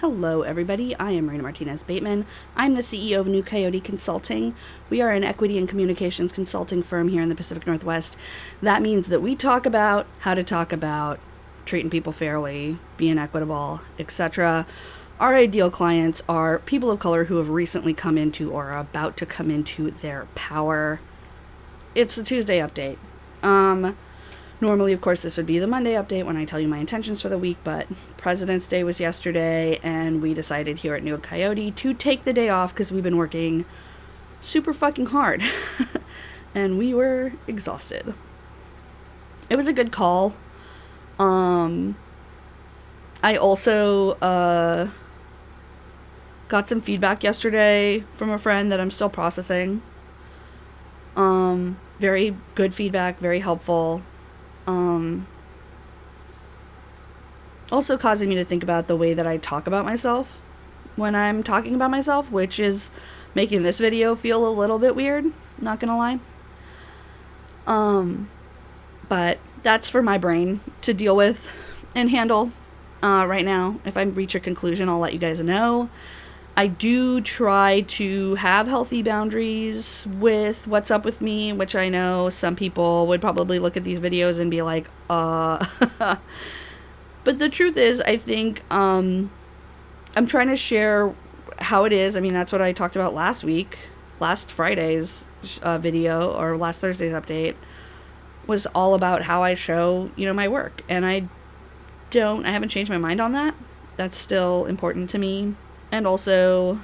Hello, everybody. I am Martinez-Bateman. I'm the CEO of New Coyote Consulting. We are an equity and communications consulting firm here in the Pacific Northwest. That means that we talk about how to talk about treating people fairly, being equitable, etc. Our ideal clients are people of color who have recently come into or are about to come into their power. It's the Tuesday update. Normally, of course, this would be the Monday update when I tell you my intentions for the week, but President's Day was yesterday, and we decided here at New Coyote to take the day off because we've been working super fucking hard, and we were exhausted. It was a good call. I also got some feedback yesterday from a friend that I'm still processing. Very good feedback, very helpful. Also causing me to think about the way that I talk about myself when I'm talking about myself, which is making this video feel a little bit weird, not gonna lie. But that's for my brain to deal with and handle right now. If I reach a conclusion, I'll let you guys know. I do try to have healthy boundaries with what's up with me, which I know some people would probably look at these videos and be like, But the truth is, I think I'm trying to share how it is. I mean, that's what I talked about last Friday's video, or last Thursday's update, was all about how I show, my work. And I haven't changed my mind on that. That's still important to me. And also,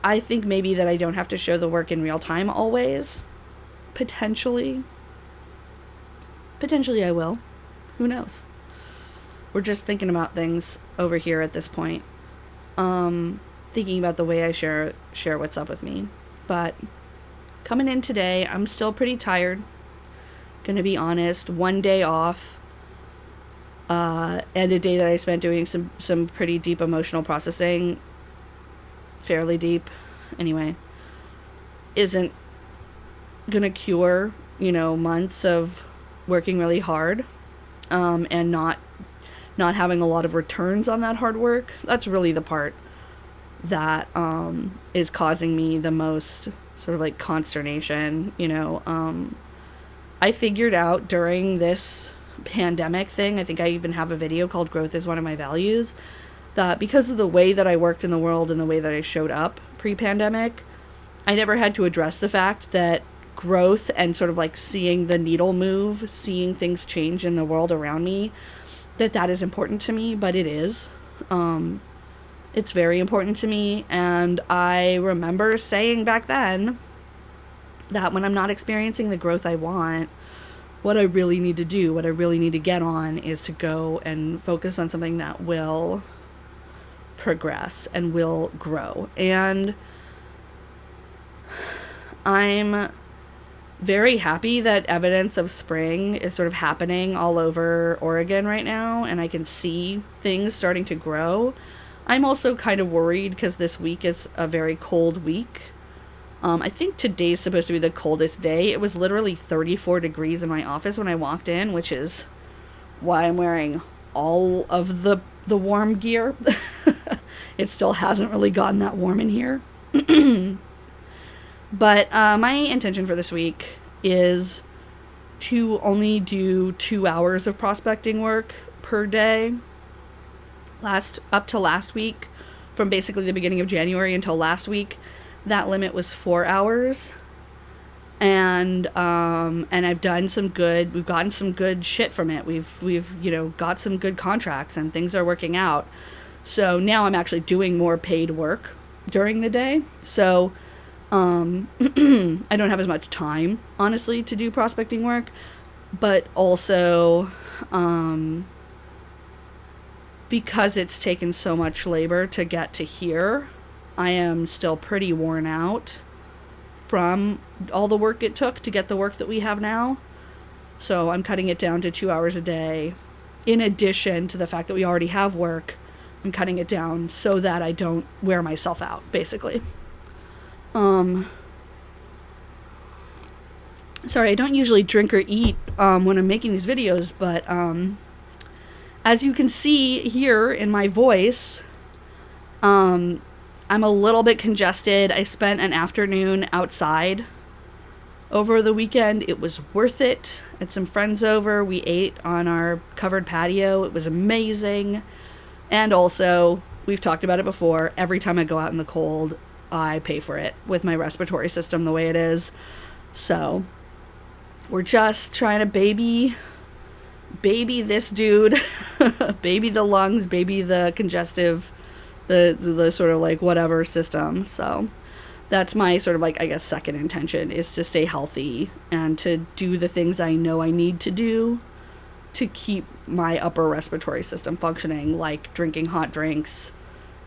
I think maybe that I don't have to show the work in real time always. Potentially I will. Who knows? We're just thinking about things over here at this point. Thinking about the way I share what's up with me. But coming in today, I'm still pretty tired. Gonna be honest. One day off. And a day that I spent doing some pretty deep emotional processing, fairly deep, anyway, isn't gonna cure, months of working really hard, and not having a lot of returns on that hard work. That's really the part that, is causing me the most sort of like consternation, I figured out during this pandemic thing, I think I even have a video called Growth is One of My Values, that because of the way that I worked in the world and the way that I showed up pre-pandemic, I never had to address the fact that growth and sort of like seeing the needle move, seeing things change in the world around me, that is important to me. But it is. It's very important to me. And I remember saying back then that when I'm not experiencing the growth I want, what I really need to do, what I really need to get on, is to go and focus on something that will progress and will grow. And I'm very happy that evidence of spring is sort of happening all over Oregon right now, and I can see things starting to grow. I'm also kind of worried because this week is a very cold week. I think today's supposed to be the coldest day. It was literally 34 degrees in my office when I walked in, which is why I'm wearing all of the warm gear. It still hasn't really gotten that warm in here. But my intention for this week is to only do 2 hours of prospecting work per day. Up to last week, from basically the beginning of January until last week, that limit was 4 hours, and I've done some good. We've gotten some good shit from it. We've got some good contracts, and things are working out. So now I'm actually doing more paid work during the day. So I don't have as much time, honestly, to do prospecting work, but also because it's taken so much labor to get to here, I am still pretty worn out from all the work it took to get the work that we have now. So I'm cutting it down to 2 hours a day. In addition to the fact that we already have work, I'm cutting it down so that I don't wear myself out, basically. Sorry, I don't usually drink or eat when I'm making these videos, but As you can see here in my voice, I'm a little bit congested. I spent an afternoon outside over the weekend. It was worth it. I had some friends over. We ate on our covered patio. It was amazing. And also, we've talked about it before, every time I go out in the cold, I pay for it with my respiratory system the way it is. So, we're just trying to baby this dude, baby the lungs, baby the congestive, the sort of like whatever system. So that's my sort of like, I guess, second intention, is to stay healthy and to do the things I know I need to do to keep my upper respiratory system functioning, like drinking hot drinks,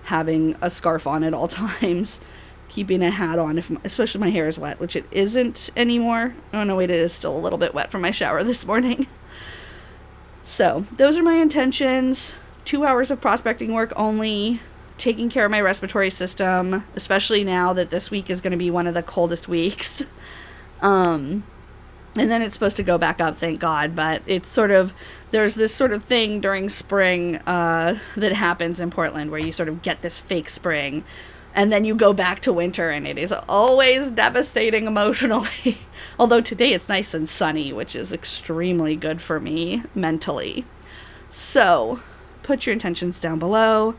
having a scarf on at all times, keeping a hat on, especially if my hair is wet, which it isn't anymore. Oh no, wait, it is still a little bit wet from my shower this morning. So those are my intentions. 2 hours of prospecting work only, taking care of my respiratory system, especially now that this week is going to be one of the coldest weeks. And then it's supposed to go back up, thank God. But it's sort of, there's this sort of thing during spring that happens in Portland where you sort of get this fake spring. And then you go back to winter, and it is always devastating emotionally. Although today it's nice and sunny, which is extremely good for me mentally. So, put your intentions down below.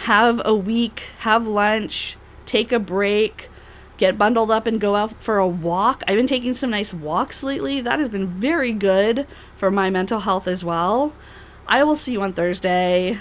Have a week, have lunch, take a break, get bundled up and go out for a walk. I've been taking some nice walks lately. That has been very good for my mental health as well. I will see you on Thursday.